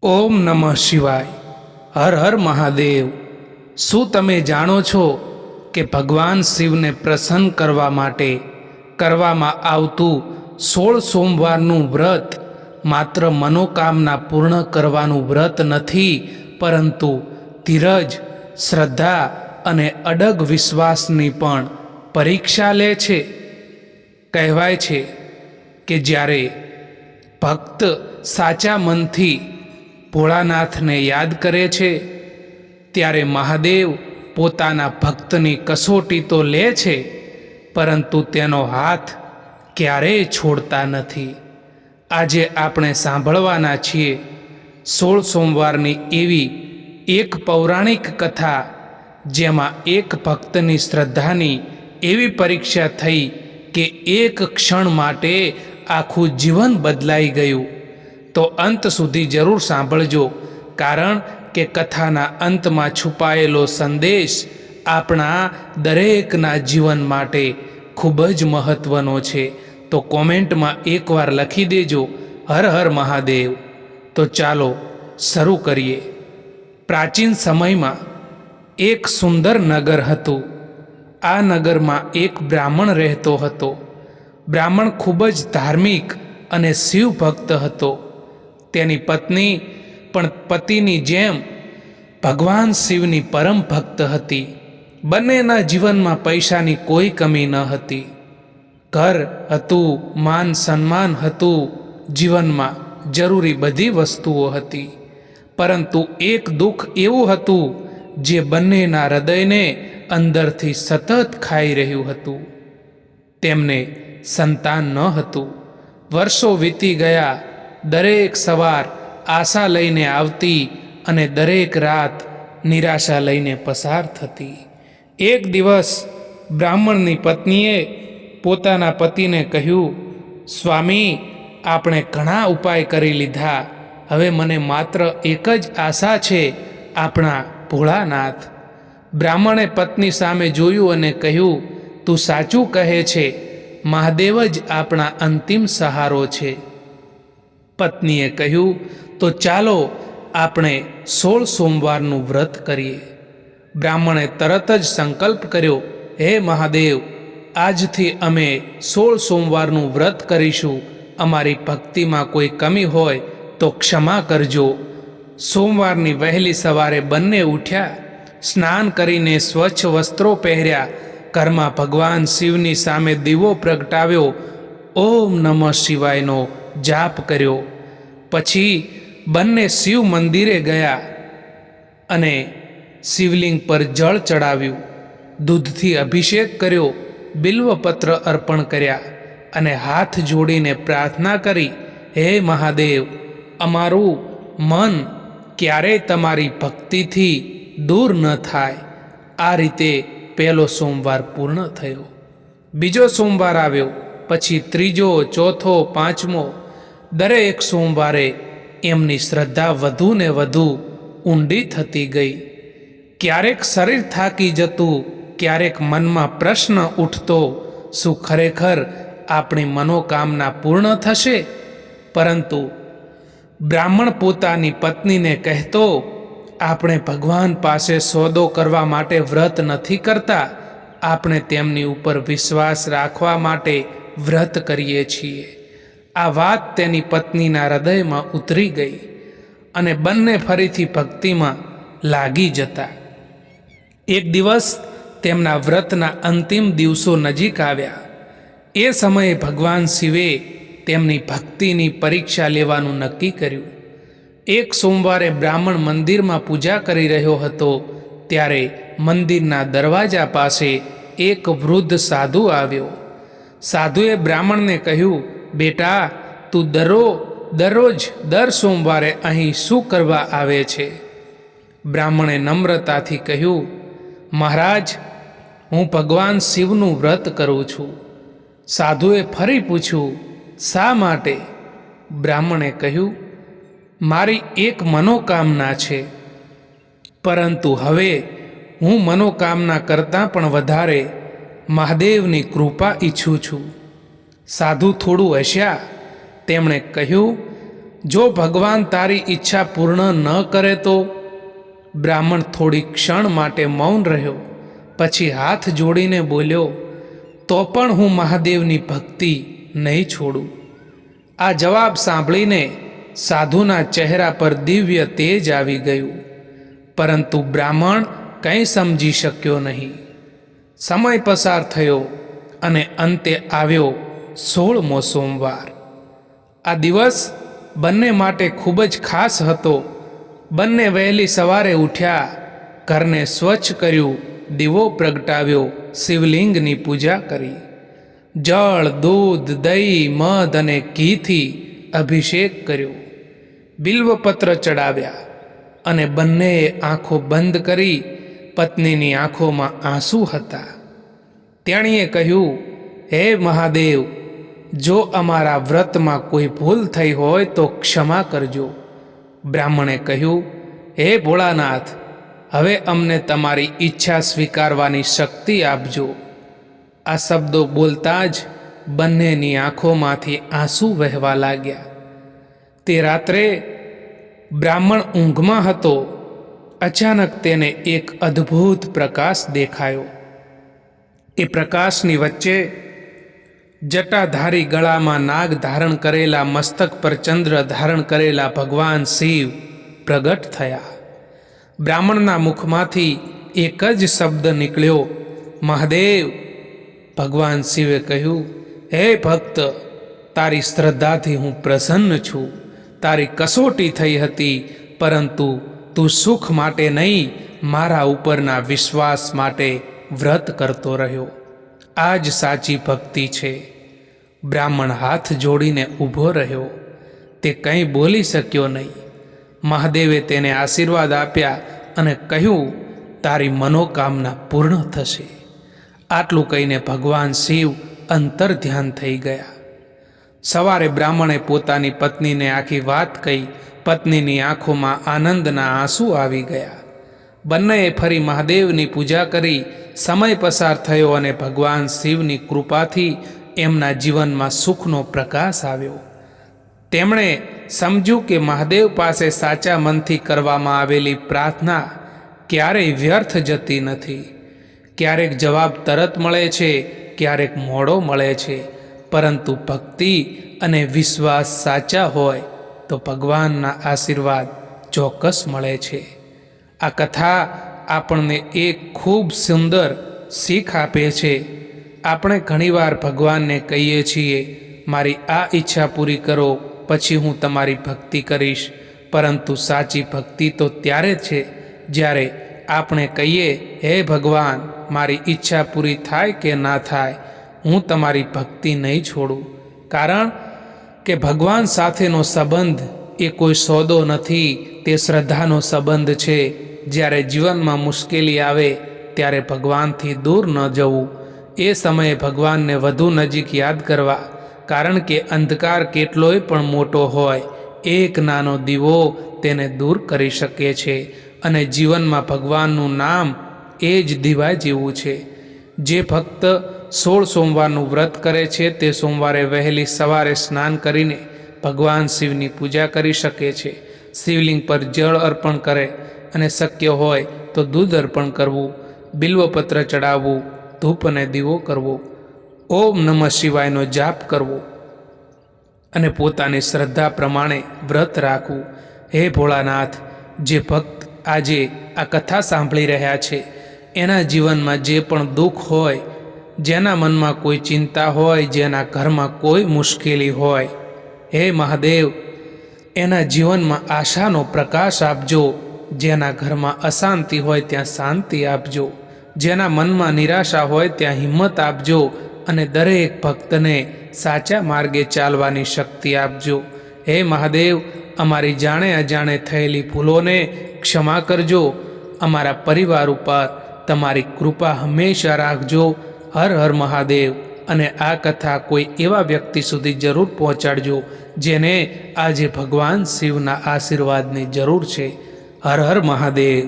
ઓમ નમઃ શિવાય. હર હર મહાદેવ. શું તમે જાણો છો કે ભગવાન શિવને પ્રસન્ન કરવા માટે કરવામાં આવતું 16 સોમવારનું વ્રત માત્ર મનોકામના પૂર્ણ કરવાનું વ્રત નથી, પરંતુ ધીરજ, શ્રદ્ધા અને અડગ વિશ્વાસની પણ પરીક્ષા લે છે. કહેવાય છે કે જ્યારે ભક્ત સાચા મનથી ભોળાનાથને યાદ કરે છે ત્યારે મહાદેવ પોતાના ભક્તની કસોટી તો લે છે, પરંતુ તેનો હાથ ક્યારેય છોડતા નથી. આજે આપણે સાંભળવાના છીએ 16 સોમવારની એવી એક પૌરાણિક કથા, જેમાં એક ભક્તની શ્રદ્ધાની એવી પરીક્ષા થઈ કે એક ક્ષણ માટે આખું જીવન બદલાઈ ગયું. તો અંત સુધી જરૂર સાંભળજો, કારણ કે કથાના અંતમાં છુપાયેલો સંદેશ આપણા દરેકના જીવન માટે ખૂબ જ મહત્વનો છે. તો કોમેન્ટમાં એકવાર લખી દેજો, હર હર મહાદેવ. તો ચાલો શરૂ કરીએ. પ્રાચીન સમયમાં એક સુંદર નગર હતું. આ નગરમાં એક બ્રાહ્મણ રહેતો હતો. બ્રાહ્મણ ખૂબ જ ધાર્મિક અને શિવ ભક્ત હતો. તેની પત્ની પણ પતિની જેમ ભગવાન શિવની પરમ ભક્ત હતી. બંનેના જીવનમાં પૈસાની કોઈ કમી ન હતી. ઘર હતું, માન સન્માન હતું, જીવનમાં જરૂરી બધી વસ્તુઓ હતી. પરંતુ એક દુઃખ એવું હતું જે બંનેના હૃદયને અંદરથી સતત ખાઈ રહ્યું હતું. તેમને સંતાન ન હતું. વર્ષો વીતી ગયા. દરેક સવાર આશા લઈને આવતી અને દરેક રાત નિરાશા લઈને પસાર થતી. એક દિવસ બ્રાહ્મણની પત્નીએ પોતાના પતિને કહ્યું, સ્વામી, આપણે ઘણા ઉપાય કરી લીધા. હવે મને માત્ર એક જ આશા છે, આપણા ભોળાનાથ. બ્રાહ્મણે પત્ની સામે જોયું અને કહ્યું, તું સાચું કહે છે, મહાદેવ જ આપણા અંતિમ સહારો છે. પત્નીએ કહ્યું, તો ચાલો આપણે 16 સોમવારનું વ્રત કરીએ. બ્રાહ્મણે તરત જ સંકલ્પ કર્યો, હે મહાદેવ, આજથી અમે 16 સોમવારનું વ્રત કરીશું. અમારી ભક્તિમાં કોઈ કમી હોય તો ક્ષમા કરજો. સોમવારની વહેલી સવારે બંને ઉઠ્યા. સ્નાન કરીને સ્વચ્છ વસ્ત્રો પહેર્યા. ઘરમાં ભગવાન શિવની સામે દીવો પ્રગટાવ્યો. ઓમ નમઃ શિવાયનો જાપ કર્યો. પછી બંને શિવ મંદિરે ગયા અને શિવલિંગ પર જળ ચડાવ્યું, દૂધથી અભિષેક કર્યો, બિલ્વપત્ર અર્પણ કર્યા અને હાથ જોડીને પ્રાર્થના કરી, હે મહાદેવ, અમારું મન ક્યારેય તમારી ભક્તિથી દૂર ન થાય. આ રીતે પહેલો સોમવાર પૂર્ણ થયો. બીજો સોમવાર આવ્યો, પછી ત્રીજો, ચોથો, પાંચમો. દરેક સોમવારે એમની શ્રદ્ધા વધુ ને વધુ ઊંડી થતી ગઈ. ક્યારેક શરીર થાકી જતું, ક્યારેક મનમાં પ્રશ્ન ઉઠતો, શું ખરેખર આપણી મનોકામના પૂર્ણ થશે? પરંતુ બ્રાહ્મણ પોતાની પત્નીને કહેતો, આપણે ભગવાન પાસે સોદો કરવા માટે વ્રત નથી કરતા, આપણે તેમની ઉપર વિશ્વાસ રાખવા માટે વ્રત કરીએ છીએ. આ વાત તેની પત્નીના હૃદયમાં ઉતરી ગઈ અને બંને ફરીથી ભક્તિમાં લાગી જતા. એક દિવસ તેમના વ્રતના અંતિમ દિવસો નજીક આવ્યા. એ સમયે ભગવાન શિવે તેમની ભક્તિની પરીક્ષા લેવાનું નક્કી કર્યું. એક સોમવારે બ્રાહ્મણ મંદિરમાં પૂજા કરી રહ્યો હતો, ત્યારે મંદિરના દરવાજા પાસે એક વૃદ્ધ સાધુ આવ્યો. સાધુએ બ્રાહ્મણને કહ્યું, બેટા, તું દરરોજ દર સોમવારે અહીં શું કરવા આવે છે? બ્રાહ્મણે નમ્રતાથી કહ્યું, મહારાજ, હું ભગવાન શિવનું વ્રત કરું છું. સાધુએ ફરી પૂછ્યું, શા માટે? બ્રાહ્મણે કહ્યું, મારી એક મનોકામના છે, પરંતુ હવે હું મનોકામના કરતાં પણ વધારે મહાદેવની કૃપા ઈચ્છું છું. સાધુ થોડું હસ્યા. તેમણે કહ્યું, જો ભગવાન તારી ઈચ્છા પૂર્ણ ન કરે તો? બ્રાહ્મણ થોડી ક્ષણ માટે મૌન રહ્યો, પછી હાથ જોડીને બોલ્યો, તો પણ હું મહાદેવની ભક્તિ નહીં છોડું. આ જવાબ સાંભળીને સાધુના ચહેરા પર દિવ્ય તેજ આવી ગયું, પરંતુ બ્રાહ્મણ કંઈ સમજી શક્યો નહીં. સમય પસાર થયો અને અંતે આવ્યો 16મો સોમવાર. આ દિવસ બંને માટે ખૂબ જ ખાસ હતો. બંને વહેલી સવારે ઉઠ્યા, ઘરને સ્વચ્છ કર્યું, દીવો પ્રગટાવ્યો, શિવલિંગની પૂજા કરી, જળ, દૂધ, દહીં, મધ અને ઘીથી અભિષેક કર્યો, બિલ્વપત્ર ચડાવ્યા અને બંનેએ આંખો બંધ કરી. પત્નીની આંખોમાં આંસુ હતા. તેણીએ કહ્યું, હે મહાદેવ, જો અમારા વ્રતમાં કોઈ ભૂલ થઈ હોય તો ક્ષમા કરજો. બ્રાહ્મણે કહ્યું, હે ભોળાનાથ, હવે અમને તમારી ઈચ્છા સ્વીકારવાની શક્તિ આપજો. આ શબ્દો બોલતા જ બંનેની આંખોમાંથી આંસુ વહેવા લાગ્યા. તે રાત્રે બ્રાહ્મણ ઊંઘમાં હતો. અચાનક તેને એક અદ્ભુત પ્રકાશ દેખાયો. એ પ્રકાશની વચ્ચે જટાધારી, ગળામાં નાગ ધારણ કરેલા, મસ્તક પર ચંદ્ર ધારણ કરેલા ભગવાન શિવ પ્રગટ થયા. બ્રાહ્મણના મુખમાંથી એક જ શબ્દ નીકળ્યો, મહાદેવ. ભગવાન શિવે કહ્યું, હે ભક્ત, તારી શ્રદ્ધાથી હું પ્રસન્ન છું. તારી કસોટી થઈ હતી, પરંતુ તું સુખ માટે નહીં, મારા ઉપરના વિશ્વાસ માટે વ્રત કરતો રહ્યો. આ જ સાચી ભક્તિ છે. બ્રાહ્મણ હાથ જોડીને ઊભો રહ્યો. તે કંઈ બોલી શક્યો નહીં. મહાદેવે તેને આશીર્વાદ આપ્યા અને કહ્યું, તારી મનોકામના પૂર્ણ થશે. આટલું કહીને ભગવાન શિવ અંતર ધ્યાન થઈ ગયા. સવારે બ્રાહ્મણે પોતાની પત્નીને આખી વાત કહી. પત્નીની આંખોમાં આનંદના આંસુ આવી ગયા. બંનેએ ફરી મહાદેવની પૂજા કરી. સમય પસાર થયો અને ભગવાન શિવની કૃપાથી એમના જીવનમાં સુખનો પ્રકાશ આવ્યો. તેમણે સમજ્યું કે મહાદેવ પાસે સાચા મનથી કરવામાં આવેલી પ્રાર્થના ક્યારેય વ્યર્થ જતી નથી. ક્યારેક જવાબ તરત મળે છે, ક્યારેક મોડો મળે છે, પરંતુ ભક્તિ અને વિશ્વાસ સાચા હોય તો ભગવાનના આશીર્વાદ ચોક્કસ મળે છે. આ કથા આપણને એક ખૂબ સુંદર શીખ આપે છે. આપણે ઘણીવાર ભગવાનને કહીએ છીએ, મારી આ ઈચ્છા પૂરી કરો, પછી હું તમારી ભક્તિ કરીશ. પરંતુ સાચી ભક્તિ તો ત્યારે છે જ્યારે આપણે કહીએ, હે ભગવાન, મારી ઈચ્છા પૂરી થાય કે ના થાય, હું તમારી ભક્તિ નહીં છોડું. કારણ કે ભગવાન સાથેનો સંબંધ એ કોઈ સોદો નથી, તે શ્રદ્ધાનો સંબંધ છે. જ્યારે જીવનમાં મુશ્કેલી આવે ત્યારે ભગવાનથી દૂર ન જવું. એ સમયે ભગવાનને વધુ નજીક યાદ કરવા. કારણ કે અંધકાર કેટલોય પણ મોટો હોય, એક નાનો દીવો તેને દૂર કરી શકે છે. અને જીવનમાં ભગવાનનું નામ એ જ દીવા જેવું છે. જે ભક્ત 16 સોમવારનું વ્રત કરે છે તે સોમવારે વહેલી સવારે સ્નાન કરીને ભગવાન શિવની પૂજા કરી શકે છે. શિવલિંગ પર જળ અર્પણ કરે અને શક્ય હોય તો દૂધ અર્પણ કરવું, બિલ્વપત્ર ચડાવવું, ધૂપ અને દીવો કરવો, ઓમ નમઃ શિવાયનો જાપ કરવો અને પોતાની શ્રદ્ધા પ્રમાણે વ્રત રાખવું. હે ભોળાનાથ, જે ભક્ત આજે આ કથા સાંભળી રહ્યા છે એના જીવનમાં જે પણ દુઃખ હોય, જેના મનમાં કોઈ ચિંતા હોય, જેના ઘરમાં કોઈ મુશ્કેલી હોય, હે મહાદેવ, એના જીવનમાં આશાનો પ્રકાશ આપજો. જેના ઘરમાં અશાંતિ હોય ત્યાં શાંતિ આપજો. જેના મનમાં નિરાશા હોય ત્યાં હિંમત આપજો. અને દરેક ભક્તને સાચા માર્ગે ચાલવાની શક્તિ આપજો. હે મહાદેવ, અમારી જાણે અજાણે થયેલી ભૂલોને ક્ષમા કરજો. અમારા પરિવાર ઉપર તમારી કૃપા હંમેશા રાખજો. હર હર મહાદેવ. અને આ કથા કોઈ એવા વ્યક્તિ સુધી જરૂર પહોંચાડજો જેને આજે ભગવાન શિવના આશીર્વાદની જરૂર છે. હર હર મહાદેવ.